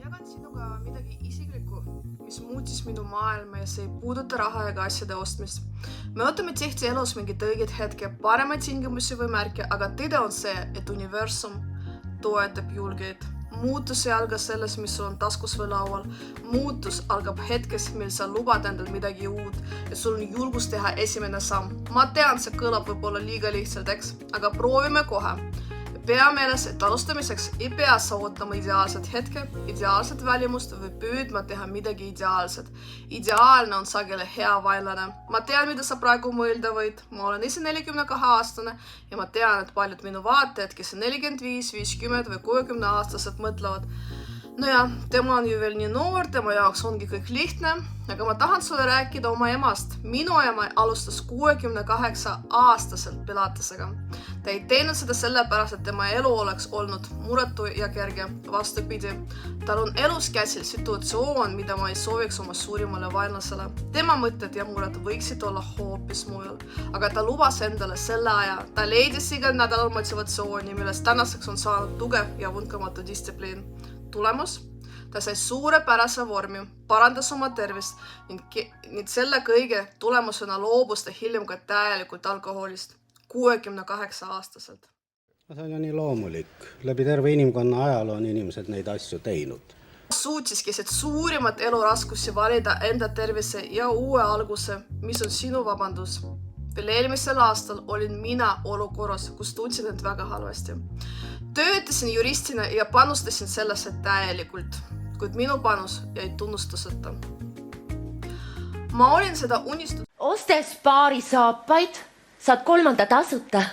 jagan sinuga midagi isiklikku, mis muutis minu maailma ja see ei puuduta raha ega asjade ostmist. Me ootame tihti elus mingit õiget hetke, paremaid tingimusi või märke, aga tõde on see, et universum toetab julgeid. Muutus ei alga selles, mis sul on taskus või laual. Muutus algab hetkes, mil sa lubad endal midagi uut ja sul on julgus teha esimene samm. Ma tean, see kõlab võib-olla liiga lihtsalt, eks, aga proovime kohe. Pea meeles, et alustamiseks ei pea sa ootama ideaalset hetke, ideaalset välimust või püüdma teha midagi ideaalset. Ideaalne on sageli hea vaenlane. Ma tean, mida sa praegu mõelda võid. Ma olen ise 42-aastane ja ma tean, et paljud minu vaatajad, kes on 45, 50 või 60 aastased mõtlevad. Nojah, tema on ju veel nii noor, tema jaoks ongi kõik lihtne, aga ma tahan sulle rääkida oma emast. Minu ema alustas 68-aastaselt pilatesega. Ta ei teinud seda sellepärast, et tema elu oleks olnud muretu ja kerge. Vastupidi, tal on elus käsil situatsioon, mida ma ei sooviks oma suurimale vaenlasele. Tema mõtted ja mured võiksid olla hoopis mujal, aga ta lubas endale selle aja. Ta leidis igal nädalal motivatsiooni, millest tänaseks on saanud tugev ja vunkamatu distsipliin. Tulemus? Ta sai suurepärase vormi, parandas oma tervist ning selle kõige tulemusena loobus ta hiljem ka täielikult alkoholist 68-aastaselt. See on ju nii loomulik. Läbi terve inimkonna ajaloo on inimesed neid asju teinud. Suutis keset suurimat eluraskusi valida enda tervise ja uue alguse, mis on sinu vabandus. Veel eelmisel aastal olin mina olukorras, kus tundsin end väga halvasti. Töötasin juristina ja panustasin sellesse täielikult, kuid minu panus jäi tunnustuseta. Ma olin seda unistust. Ostes paari saapaid, saad 3. tasuta.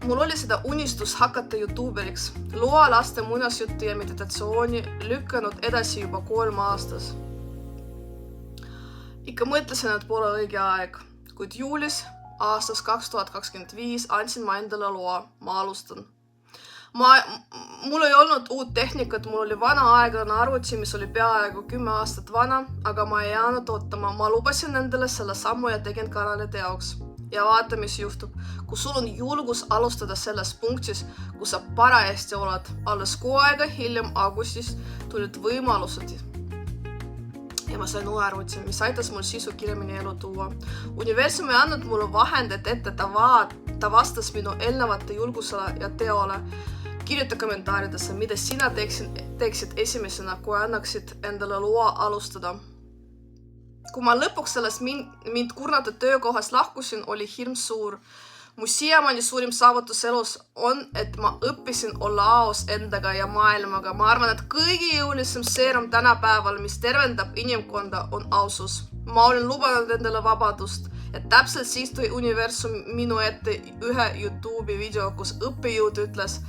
Mul oli seda unistus hakata YouTuberiks. Luua laste muinasjuttu ja meditatsiooni lükanud edasi juba 3 aastas. Ikka mõtlesin, et pole õige aeg, kuid juulis aastas 2025 andsin ma endale loa. Ma alustan. Mul ei olnud uut tehnikat, mul oli vana aeglane arvuti, mis oli peaaegu 10 aastat vana, aga ma ei jäänud ootama. Ma lubasin endale selle sammu ja tegin kanalite jaoks. Ja vaata, mis juhtub, kui sul on julgus alustada selles punktis, kus sa parajasti oled. Alles 6 aega hiljem augustis tulid võimalused. Ja ma sain uue arvuti, mis aitas mul sisu kiiremini elu tuua. Universum ei andnud mulle vahendit ette, ta vastas minu eelnevate julgusele ja teole. Kirjuta kommentaaridesse, mida sina teeksid esimesena, kui annaksid endale loa alustada. Kui ma lõpuks sellest mind kurnatud töökohast lahkusin, oli hirm suur. Mu siiamaani suurim saavutus elus on, et ma õppisin olla aus endaga ja maailmaga. Ma arvan, et kõigi jõulisem seerum tänapäeval, mis tervendab inimkonda, on ausus. Ma olen lubanud endale vabadust ja täpselt siis tuli universum minu ette ühe YouTube'i video, kus õppejõud ütles,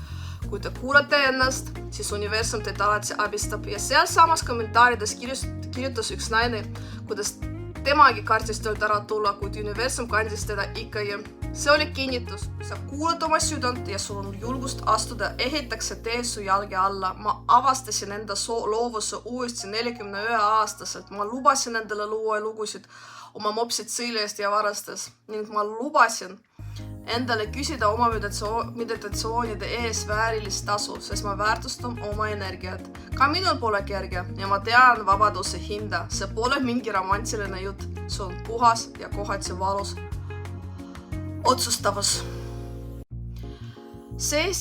kui te kuulate ennast, siis universum teid alati abistab ja seal samas kommentaarides kirjutas üks naine, kuidas temagi kartis töölt ära tulla, kuid universum kandis teda ikkagi. See oli kinnitus. Sa kuulad oma südant ja sul on julgust astuda, ehitakse tee su jalge alla. Ma avastasin enda loovuse uuesti 41-aastaselt. Ma lubasin endale luua lugusid oma mopsid sõilest ja varastes ning ma lubasin endale küsida oma meditatsioonide ees väärilist tasu, sest ma väärtustan oma energiat. Ka minul pole kerge ja ma tean vabaduse hinda. See pole mingi romantiline jutt. See on puhas ja kohati valus otsustavus. See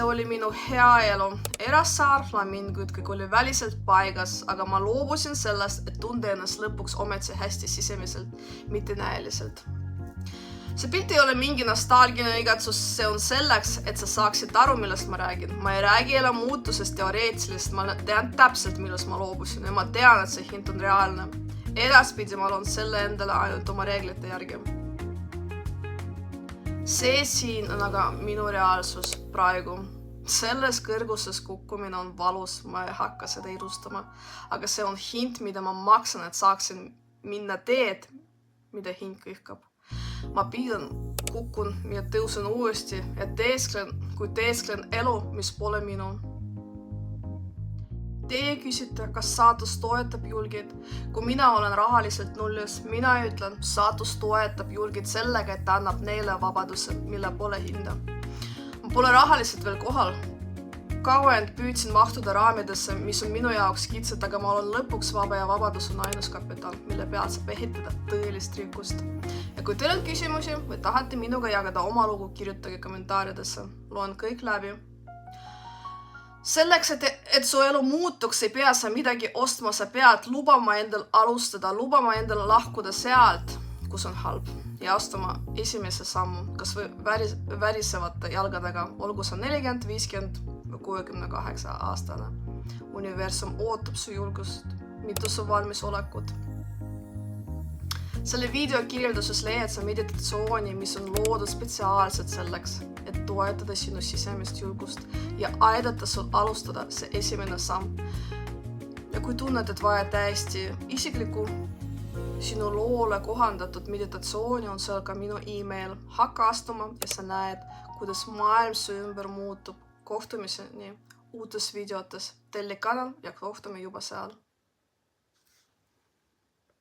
oli minu hea elu. Erasaar, flamingud, kõik oli väliselt paigas, aga ma loobusin sellest, et tunde ennast lõpuks ometi hästi sisemiselt, mitte näeliselt. See pilt ei ole mingi nostalgiline igatsus, see on selleks, et sa saaksid aru, millest ma räägin. Ma ei räägi elu muutusest teoreetsilist, ma tean täpselt, millest ma loobusin ja ma tean, et see hind on reaalne. Edaspidi ma loon selle endale ainult oma reeglite järgi. See siin on aga minu reaalsus praegu. Selles kõrguses kukkumine on valus, ma ei hakka seda ilustama, aga see on hind, mida ma maksan, et saaksin minna teed, mida hing kõhkab. Ma piidan, kukun ja tõusen uuesti ja teesklen elu, mis pole minu. Teie küsite, kas saatus toetab julgeid. Kui mina olen rahaliselt nullis, mina ütlen, saatus toetab julgeid sellega, et ta annab neile vabaduse, mille pole hinda. Ma pole rahaliselt veel kohal, kauem püüdsin mahtuda raamidesse, mis on minu jaoks kitsad, aga ma olen lõpuks vaba ja vabadus on ainus kapital, mille peal saab ehitada tõelist rikkust. Ja kui teil on küsimusi või tahate minuga jagada oma lugu, kirjutage kommentaaridesse. Loen kõik läbi. Selleks, et su elu muutuks, ei pea sa midagi ostma, sa pead lubama endal alustada, lubama endal lahkuda sealt, kus on halb ja astuma esimese sammu, kas või värisevate jalgadega, olgu sa 40, 50 või 68 aastane. Universum ootab su julgust, mitte su valmisolekut. Selle video kirjelduses leiad sa meditatsiooni, mis on loodud spetsiaalselt selleks, et toetada sinu sisemist julgust ja aidata sul alustada see esimene samm. Ja kui tunned, et vaja täiesti isikliku sinu loole kohandatud meditatsiooni, on seal ka minu email. Hakka astuma ja sa näed, kuidas maailm su ümber muutub. Kohtumiseni uutes videotes. Telli kanal ja kohtume juba seal.